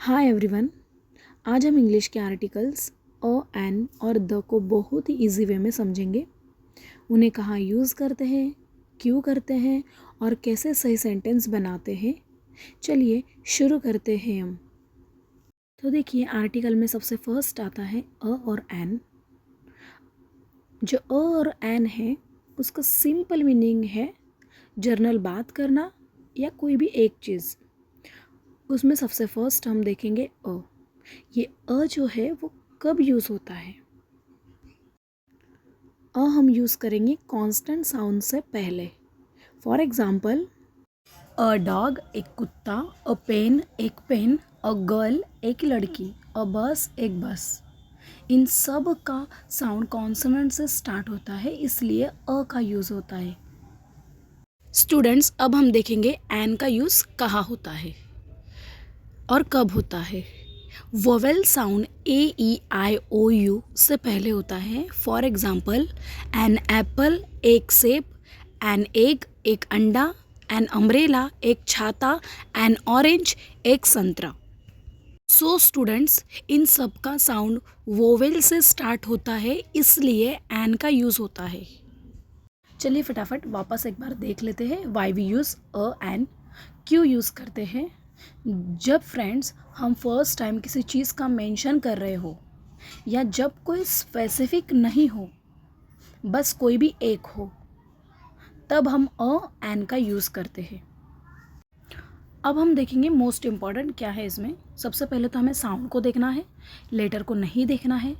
Hi everyone. आज हम English के आर्टिकल्स अ, एन और द को बहुत ही इजी वे में समझेंगे। उन्हें कहाँ यूज़ करते हैं, क्यों करते हैं और कैसे सही सेंटेंस बनाते हैं। चलिए शुरू करते हैं हम। तो देखिए, आर्टिकल में सबसे फर्स्ट आता है अ और एन। जो अ और एन है उसका सिंपल मीनिंग है जर्नल बात करना या कोई भी एक चीज़। उसमें सबसे फर्स्ट हम देखेंगे अ। ये अ जो है वो कब यूज़ होता है? हम यूज़ करेंगे कॉन्स्टेंट साउंड से पहले। फॉर एग्जाम्पल, अ डॉग एक कुत्ता, अ पेन एक पेन, अ गर्ल एक लड़की, अ बस एक बस। इन सब का साउंड कॉन्सोनेंट से स्टार्ट होता है, इसलिए अ का यूज़ होता है। स्टूडेंट्स, अब हम देखेंगे एन का यूज़ कहाँ होता है और कब होता है। वोवेल साउंड AEIOU से पहले होता है। फॉर एग्जाम्पल, एन एप्पल एक सेब, एन एग एक अंडा, एन अम्ब्रेला एक छाता, एन ऑरेंज एक संतरा। सो स्टूडेंट्स, इन सब का साउंड वोवेल से स्टार्ट होता है, इसलिए एन का यूज़ होता है। चलिए फटाफट वापस एक बार देख लेते हैं why we use a an, क्यों यूज़ करते हैं। जब फ्रेंड्स हम फर्स्ट टाइम किसी चीज़ का मेंशन कर रहे हो या जब कोई स्पेसिफिक नहीं हो, बस कोई भी एक हो, तब हम अ एन का यूज़ करते हैं। अब हम देखेंगे मोस्ट इम्पॉर्टेंट क्या है इसमें। सबसे पहले तो हमें साउंड को देखना है, लेटर को नहीं देखना है।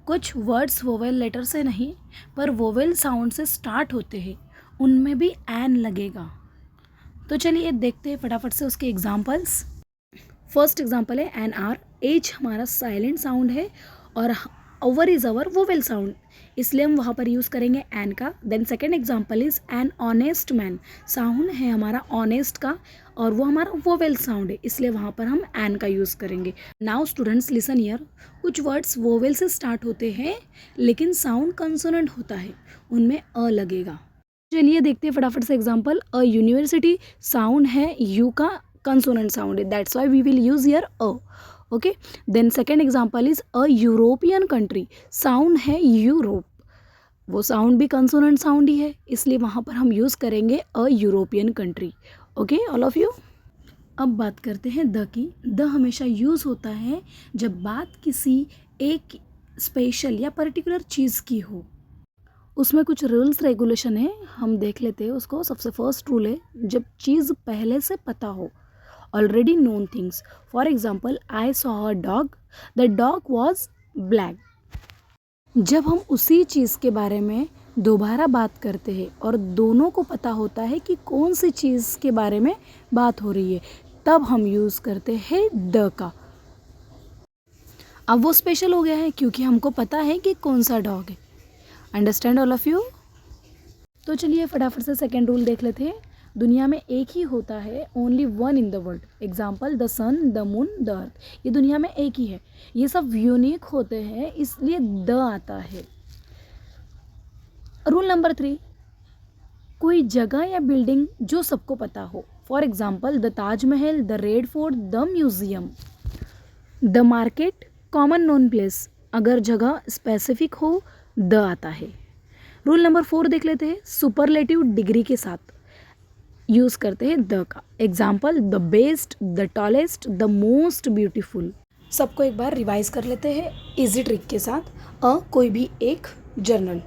कुछ वर्ड्स वोवेल लेटर से नहीं पर वोवेल साउंड से स्टार्ट होते हैं, उनमें भी एन लगेगा। तो चलिए देखते हैं फटाफट से उसके एग्जाम्पल्स। फर्स्ट एग्जाम्पल है एन आर। एच हमारा साइलेंट साउंड है और over is our vowel sound, इसलिए हम वहाँ पर यूज़ करेंगे एन का। Then second example is an honest man. Sound है हमारा ऑनेस्ट का और वो हमारा वोवेल साउंड है, इसलिए वहाँ पर हम एन का यूज़ करेंगे। Now students listen here. कुछ वर्ड्स वोवेल से स्टार्ट होते हैं लेकिन साउंड कंसोनेंट होता है, उनमें अ लगेगा। चलिए देखते हैं फटाफट से एग्जाम्पल। अ यूनिवर्सिटी साउंड है यू का consonant sound, that's why we will use here a. Okay, then second example is a European country. sound है यूरोप, वो साउंड भी कंसोनेंट साउंड ही है, इसलिए वहाँ पर हम यूज़ करेंगे a European country. Okay all of you. अब बात करते हैं द की। द हमेशा यूज़ होता है जब बात किसी एक स्पेशल या पर्टिकुलर चीज़ की हो। उसमें कुछ रूल्स रेगुलेशन है, हम देख लेते हैं उसको। सबसे फर्स्ट रूल है जब चीज़ पहले से पता हो, already known things. For example, I saw a dog. The dog was black. जब हम उसी चीज़ के बारे में दोबारा बात करते हैं और दोनों को पता होता है कि कौन सी चीज़ के बारे में बात हो रही है, तब हम यूज़ करते हैं द का। अब वो स्पेशल हो गया है क्योंकि हमको पता है कि कौन सा डॉग है। Understand all of you. तो चलिए फटाफट से सेकेंड रूल देख लेते हैं। दुनिया में एक ही होता है, only one in the world. Example, the sun, the moon, the earth. ये दुनिया में एक ही है, ये सब यूनिक होते हैं, इसलिए द आता है। रूल नंबर 3, कोई जगह या बिल्डिंग जो सबको पता हो। For example, the Taj Mahal, the red fort, the museum. The market, common known place. अगर जगह स्पेसिफिक हो, द आता है। रूल नंबर 4 देख लेते हैं। सुपरलेटिव डिग्री के साथ यूज़ करते हैं द का। Example, the best, the tallest, the most beautiful. सबको एक बार रिवाइज कर लेते हैं इजी ट्रिक के साथ। अ कोई भी एक जर्नल,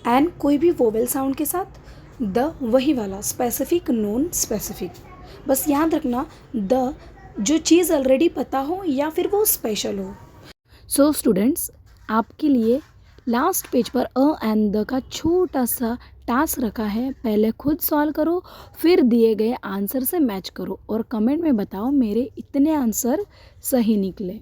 एन कोई भी वोवेल साउंड के साथ, द वही वाला स्पेसिफिक नोन स्पेसिफिक। बस याद रखना द जो चीज़ ऑलरेडी पता हो या फिर वो स्पेशल हो। सो स्टूडेंट्स, आपके लिए लास्ट पेज पर अ एंड द का छोटा सा टास्क रखा है। पहले खुद सॉल्व करो, फिर दिए गए आंसर से मैच करो और कमेंट में बताओ मेरे इतने आंसर सही निकले।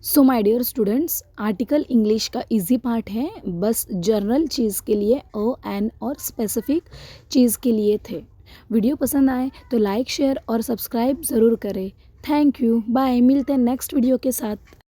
So my dear students, article English का इजी पार्ट है, बस जर्नल चीज़ के लिए अ एन और स्पेसिफिक चीज़ के लिए थे। वीडियो पसंद आए तो लाइक शेयर और सब्सक्राइब ज़रूर करें। Thank you, bye. मिलते हैं नेक्स्ट वीडियो के साथ।